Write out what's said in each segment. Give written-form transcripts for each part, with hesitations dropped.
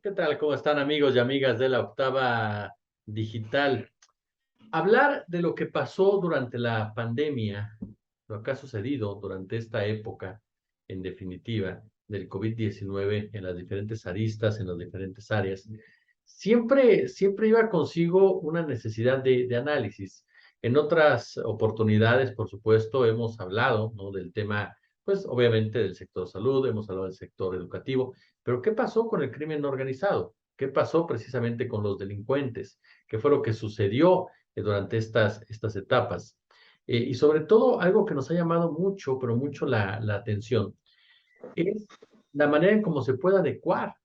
¿Qué tal? ¿Cómo están amigos y amigas de la Octava Digital? Hablar de lo que pasó durante la pandemia, lo que ha sucedido durante esta época, en definitiva, del COVID-19 en las diferentes aristas, en las diferentes áreas, siempre iba consigo una necesidad de análisis. En otras oportunidades, por supuesto, hemos hablado, ¿no? Del tema, pues obviamente del sector salud, hemos hablado del sector educativo, pero ¿qué pasó con el crimen organizado? ¿Qué pasó precisamente con los delincuentes? ¿Qué fue lo que sucedió durante estas etapas? Y sobre todo, algo que nos ha llamado mucho, pero mucho la atención, es la manera en cómo se puede adecuar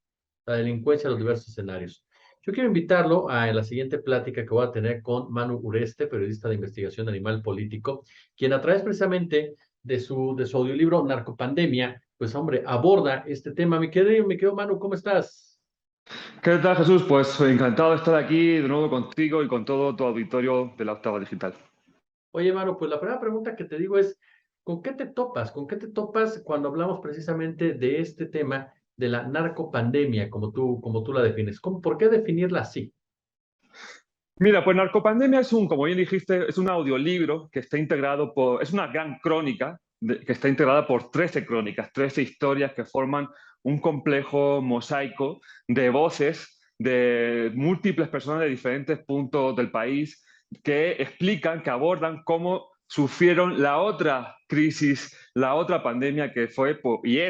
la delincuencia a los diversos escenarios. Yo quiero invitarlo a la siguiente plática que voy a tener con Manu Ureste, periodista de investigación animal político, quien a través precisamente de su audiolibro Narcopandemia, pues hombre, aborda este tema. Mi querido Manu, ¿cómo estás? ¿Qué tal, Jesús? Pues encantado de estar aquí de nuevo contigo y con todo tu auditorio de la Octava Digital. Oye, Manu, pues la primera pregunta que te digo es, ¿con qué te topas? ¿Con qué te topas cuando hablamos precisamente de este tema de la narcopandemia, como tú la defines? ¿Por qué definirla así? Mira, pues Narcopandemia es como bien dijiste, es un audiolibro que está integrado es una gran crónica que está integrada por 13 crónicas, 13 historias que forman un complejo mosaico de voces de múltiples personas de diferentes puntos del país que explican, que abordan cómo sufrieron la otra crisis, la otra pandemia que fue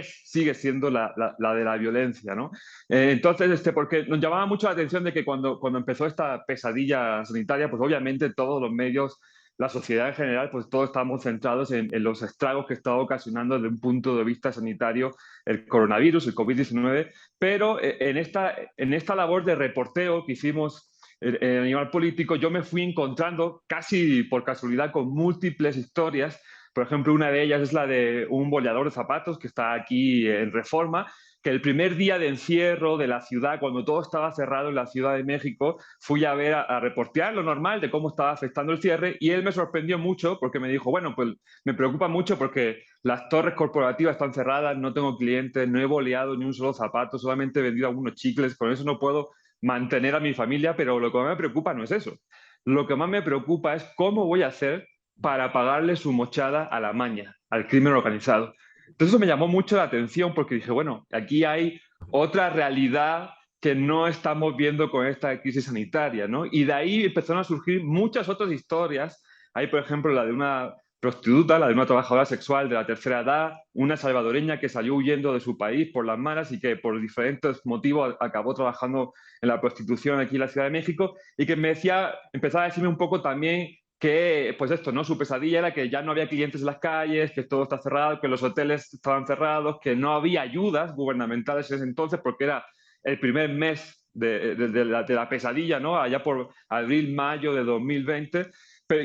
sigue siendo la de la violencia, ¿no? Entonces, porque nos llamaba mucho la atención de que cuando empezó esta pesadilla sanitaria, pues obviamente todos los medios, la sociedad en general, pues todos estábamos centrados en los estragos que estaba ocasionando desde un punto de vista sanitario el coronavirus, el COVID-19, pero en esta labor de reporteo que hicimos en Animal Político, yo me fui encontrando casi por casualidad con múltiples historias. Por ejemplo, una de ellas es la de un boleador de zapatos que está aquí en Reforma, que el primer día de encierro de la ciudad, cuando todo estaba cerrado en la Ciudad de México, fui a ver, a reportear lo normal de cómo estaba afectando el cierre, y él me sorprendió mucho porque me dijo, bueno, pues me preocupa mucho porque las torres corporativas están cerradas, no tengo clientes, no he boleado ni un solo zapato, solamente he vendido algunos chicles, con eso no puedo mantener a mi familia, pero lo que más me preocupa no es eso. Lo que más me preocupa es cómo voy a hacer para pagarle su mochada a la maña, al crimen organizado. Entonces eso me llamó mucho la atención porque dije, bueno, aquí hay otra realidad que no estamos viendo con esta crisis sanitaria, ¿no? Y de ahí empezaron a surgir muchas otras historias. Hay, por ejemplo, la de una prostituta, la de una trabajadora sexual de la tercera edad, una salvadoreña que salió huyendo de su país por las malas y que por diferentes motivos acabó trabajando en la prostitución aquí en la Ciudad de México, y que empezaba a decirme un poco también que, pues esto, ¿no? Su pesadilla era que ya no había clientes en las calles, que todo está cerrado, que los hoteles estaban cerrados, que no había ayudas gubernamentales en ese entonces porque era el primer mes de la pesadilla, ¿no? Allá por abril, mayo de 2020.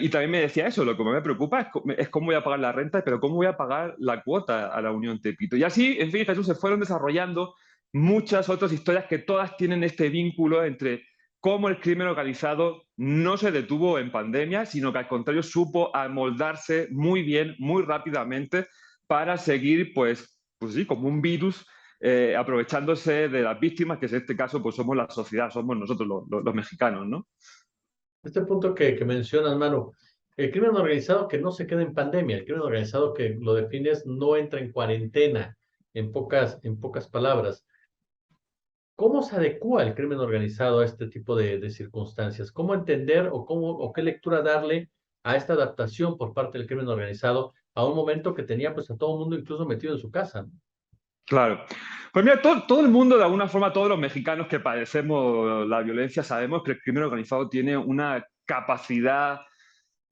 Y también me decía eso, lo que me preocupa es cómo voy a pagar la renta, pero cómo voy a pagar la cuota a la Unión Tepito. Y así, en fin, Jesús, se fueron desarrollando muchas otras historias que todas tienen este vínculo entre cómo el crimen organizado no se detuvo en pandemia, sino que al contrario supo amoldarse muy bien, muy rápidamente para seguir, pues sí, como un virus, aprovechándose de las víctimas, que en este caso pues somos la sociedad, somos nosotros los mexicanos, ¿no? Este punto que mencionas, Manu, el crimen organizado que no se queda en pandemia, el crimen organizado que lo defines no entra en cuarentena, en pocas palabras. ¿Cómo se adecua el crimen organizado a este tipo de circunstancias? ¿Cómo entender o qué lectura darle a esta adaptación por parte del crimen organizado a un momento que tenía pues a todo el mundo incluso metido en su casa, ¿no? Claro. Pues mira, todo el mundo, de alguna forma, todos los mexicanos que padecemos la violencia, sabemos que el crimen organizado tiene una capacidad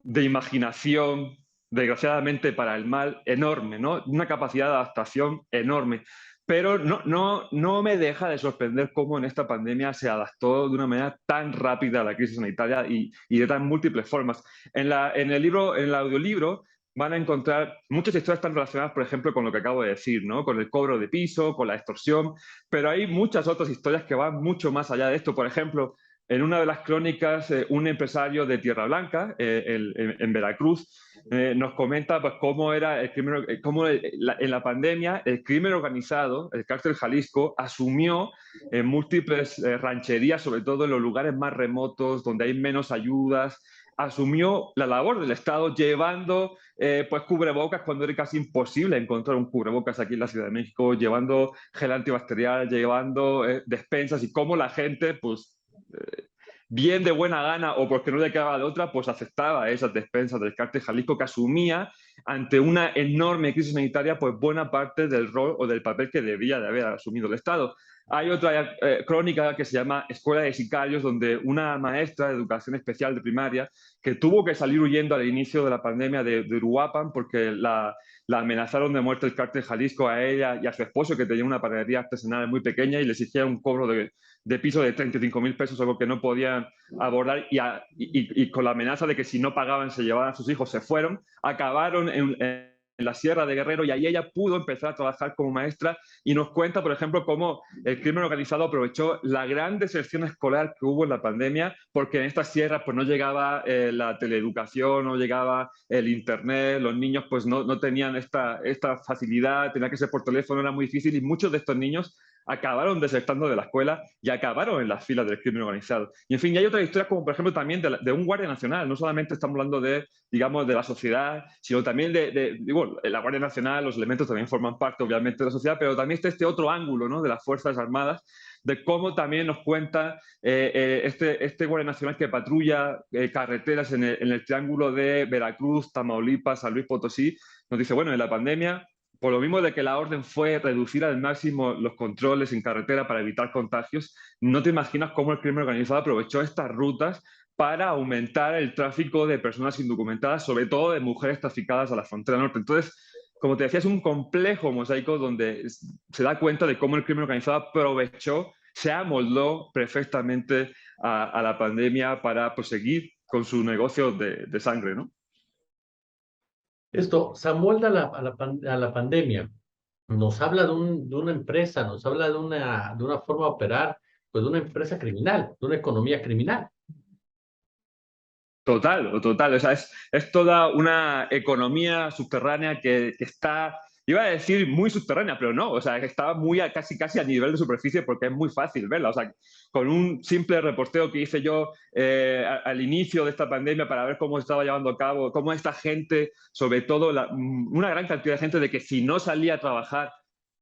de imaginación, desgraciadamente para el mal, enorme, ¿no? Una capacidad de adaptación enorme. Pero no me deja de sorprender cómo en esta pandemia se adaptó de una manera tan rápida a la crisis sanitaria y de tan múltiples formas. En el libro, en el audiolibro, van a encontrar muchas historias tan relacionadas, por ejemplo, con lo que acabo de decir, ¿no? Con el cobro de piso, con la extorsión, pero hay muchas otras historias que van mucho más allá de esto. Por ejemplo, en una de las crónicas, un empresario de Tierra Blanca, en Veracruz, nos comenta pues, cómo era el crimen, en la pandemia el crimen organizado, el cártel Jalisco, asumió en múltiples rancherías, sobre todo en los lugares más remotos, donde hay menos ayudas, asumió la labor del Estado llevando pues cubrebocas cuando era casi imposible encontrar un cubrebocas aquí en la Ciudad de México, llevando gel antibacterial, llevando despensas y cómo la gente pues bien de buena gana o porque no le quedaba de otra, pues aceptaba esas despensas del cártel Jalisco que asumía ante una enorme crisis sanitaria pues buena parte del rol o del papel que debía de haber asumido el Estado. Hay otra crónica que se llama Escuela de Sicarios, donde una maestra de educación especial de primaria que tuvo que salir huyendo al inicio de la pandemia de Uruapan porque la amenazaron de muerte el cártel Jalisco a ella y a su esposo, que tenía una panadería artesanal muy pequeña y le exigía un cobro de piso de 35.000 pesos, algo que no podían abordar, y con la amenaza de que si no pagaban se llevaban a sus hijos, se fueron, acabaron en la Sierra de Guerrero y ahí ella pudo empezar a trabajar como maestra y nos cuenta, por ejemplo, cómo el crimen organizado aprovechó la gran deserción escolar que hubo en la pandemia porque en estas sierras pues no llegaba la teleeducación, no llegaba el internet, los niños pues no tenían esta facilidad, tenía que ser por teléfono, era muy difícil y muchos de estos niños acabaron desertando de la escuela y acabaron en las filas del crimen organizado. Y en fin, y hay otras historias como por ejemplo también de un guardia nacional, no solamente estamos hablando de, digamos, de la sociedad, sino también digo, la Guardia Nacional, los elementos también forman parte obviamente de la sociedad, pero también está este otro ángulo, ¿no?, de las Fuerzas Armadas, de cómo también nos cuenta este Guardia Nacional que patrulla carreteras en el triángulo de Veracruz, Tamaulipas, San Luis Potosí, nos dice, bueno, en la pandemia por lo mismo de que la orden fue reducir al máximo los controles en carretera para evitar contagios, no te imaginas cómo el crimen organizado aprovechó estas rutas para aumentar el tráfico de personas indocumentadas, sobre todo de mujeres traficadas a la frontera norte. Entonces, como te decía, es un complejo mosaico donde se da cuenta de cómo el crimen organizado aprovechó, se amoldó perfectamente a la pandemia para proseguir con su negocio de sangre, ¿no? Esto se amolda a la pandemia, nos habla de una empresa, nos habla de una forma de operar, pues de una empresa criminal, de una economía criminal. Total, total. O sea, es toda una economía subterránea que está, iba a decir muy subterránea, pero no, o sea, que está muy casi a nivel de superficie porque es muy fácil verla. O sea, con un simple reporteo que hice yo al inicio de esta pandemia para ver cómo estaba llevando a cabo, cómo esta gente, sobre todo una gran cantidad de gente de que si no salía a trabajar,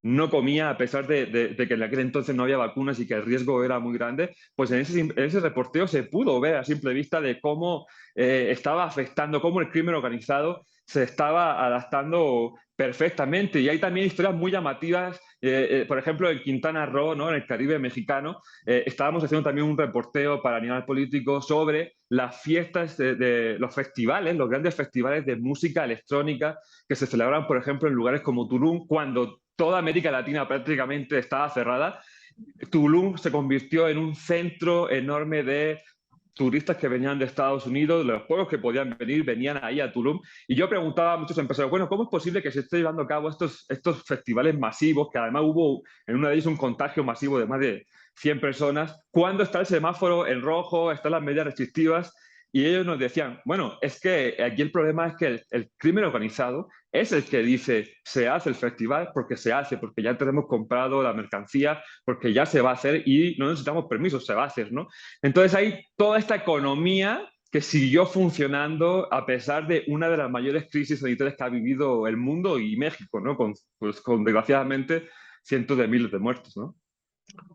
no comía, a pesar de que en aquel entonces no había vacunas y que el riesgo era muy grande, pues en ese reporteo se pudo ver a simple vista de cómo estaba afectando, cómo el crimen organizado se estaba adaptando perfectamente. Y hay también historias muy llamativas, por ejemplo, en Quintana Roo, ¿no?, en el Caribe mexicano, estábamos haciendo también un reporteo para Animal Político sobre las fiestas de los festivales, los grandes festivales de música electrónica que se celebran, por ejemplo, en lugares como Tulum, cuando toda América Latina prácticamente estaba cerrada. Tulum se convirtió en un centro enorme de turistas que venían de Estados Unidos, los pueblos que podían venir, venían ahí a Tulum. Y yo preguntaba a muchos empresarios, bueno, ¿cómo es posible que se esté llevando a cabo estos festivales masivos, que además hubo en una de ellos un contagio masivo de más de 100 personas? ¿Cuándo está el semáforo en rojo? ¿Están las medidas restrictivas? Y ellos nos decían, bueno, es que aquí el problema es que el crimen organizado es el que dice, se hace el festival porque se hace, porque ya tenemos comprado la mercancía, porque ya se va a hacer y no necesitamos permisos, se va a hacer, ¿no? Entonces hay toda esta economía que siguió funcionando a pesar de una de las mayores crisis sanitarias que ha vivido el mundo y México, ¿no? Con desgraciadamente cientos de miles de muertos, ¿no?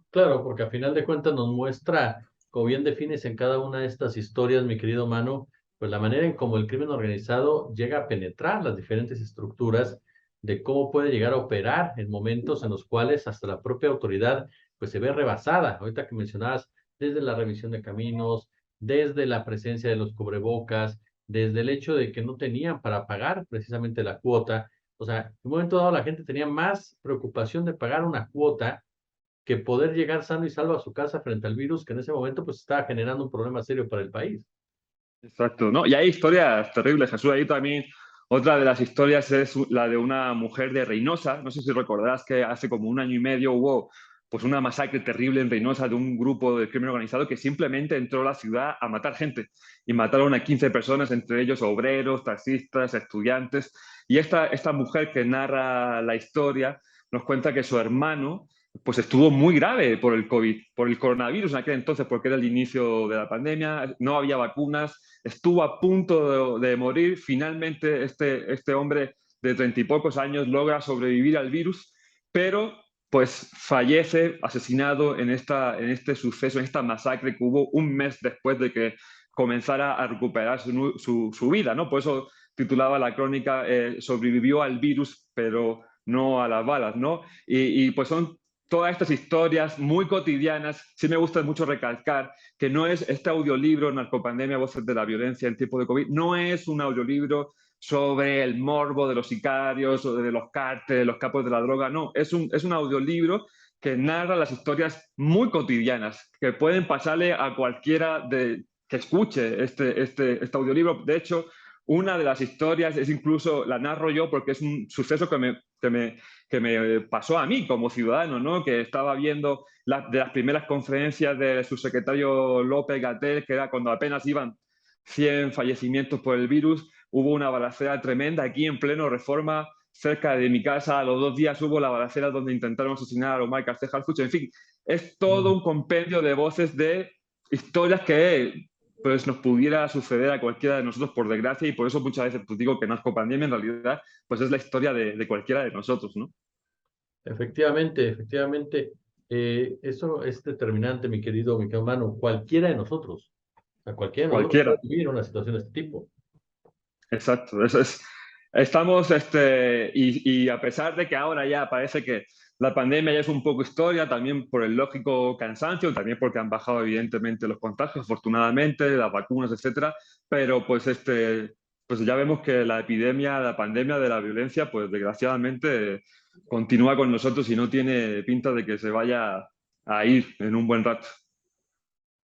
Claro, porque a final de cuentas nos muestra, como bien defines en cada una de estas historias, mi querido Mano, pues la manera en cómo el crimen organizado llega a penetrar las diferentes estructuras, de cómo puede llegar a operar en momentos en los cuales hasta la propia autoridad pues se ve rebasada. Ahorita que mencionabas, desde la revisión de caminos, desde la presencia de los cubrebocas, desde el hecho de que no tenían para pagar precisamente la cuota. O sea, en un momento dado la gente tenía más preocupación de pagar una cuota que poder llegar sano y salvo a su casa frente al virus que en ese momento pues estaba generando un problema serio para el país. Exacto, ¿no? Y hay historias terribles, Jesús. Ahí también otra de las historias es la de una mujer de Reynosa. No sé si recordarás que hace como un año y medio hubo pues una masacre terrible en Reynosa de un grupo de crimen organizado que simplemente entró a la ciudad a matar gente y mataron a 15 personas, entre ellos obreros, taxistas, estudiantes. Y esta mujer que narra la historia nos cuenta que su hermano pues estuvo muy grave por el COVID, por el coronavirus en aquel entonces, porque era el inicio de la pandemia, no había vacunas, estuvo a punto de morir. Finalmente este hombre de 30 y pocos años logra sobrevivir al virus, pero pues fallece asesinado en este suceso, en esta masacre que hubo un mes después de que comenzara a recuperar su vida, ¿no? Por eso titulaba la crónica Sobrevivió al virus, pero no a las balas, ¿no? Pues son todas estas historias muy cotidianas. Sí me gusta mucho recalcar que no es este audiolibro, Narcopandemia, Voces de la Violencia en tiempos de COVID, no es un audiolibro sobre el morbo de los sicarios o de los cárteles, los capos de la droga. No, es un audiolibro que narra las historias muy cotidianas, que pueden pasarle a cualquiera que escuche este audiolibro. De hecho, una de las historias es incluso, la narro yo porque es un suceso que me pasó a mí como ciudadano, ¿no? Que estaba viendo de las primeras conferencias del subsecretario López Gatell, que era cuando apenas iban 100 fallecimientos por el virus. Hubo una balacera tremenda aquí en pleno Reforma, cerca de mi casa. A los 2 días hubo la balacera donde intentaron asesinar a Omar Carceja Alfuche. En fin, es todo un compendio de voces, de historias que pues, nos pudiera suceder a cualquiera de nosotros, por desgracia, y por eso muchas veces pues, digo que Narcopandemia en realidad pues, es la historia de cualquiera de nosotros, ¿no? Efectivamente, efectivamente. Eso es determinante, mi querido hermano. Cualquiera de nosotros, a cualquiera de nosotros Cualquiera. puede vivir una situación de este tipo. Exacto, eso es. Estamos, y a pesar de que ahora ya parece que la pandemia ya es un poco historia, también por el lógico cansancio, también porque han bajado evidentemente los contagios, afortunadamente, las vacunas, etcétera, pero pues ya vemos que la epidemia, la pandemia de la violencia, pues desgraciadamente continúa con nosotros y no tiene pinta de que se vaya a ir en un buen rato.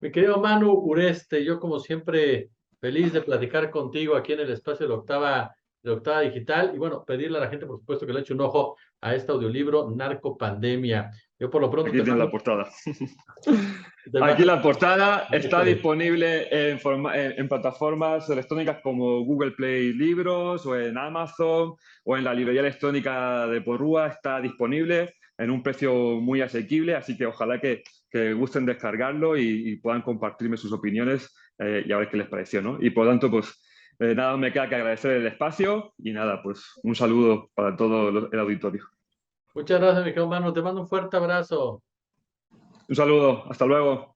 Mi querido Manu Ureste, yo como siempre feliz de platicar contigo aquí en el espacio de Octava Digital y bueno, pedirle a la gente, por supuesto, que le eche un ojo a este audiolibro Narcopandemia. Yo por lo pronto Aquí tiene la portada. te Aquí mando la portada está miércoles. disponible en plataformas electrónicas como Google Play Libros o en Amazon o en la librería electrónica de Porrúa. Está disponible en un precio muy asequible, así que ojalá que gusten descargarlo y puedan compartirme sus opiniones y a ver qué les pareció, ¿no? Y por lo tanto, pues nada, me queda que agradecer el espacio y nada, pues un saludo para todo el auditorio. Muchas gracias, mi querido Manu. Te mando un fuerte abrazo. Un saludo, hasta luego.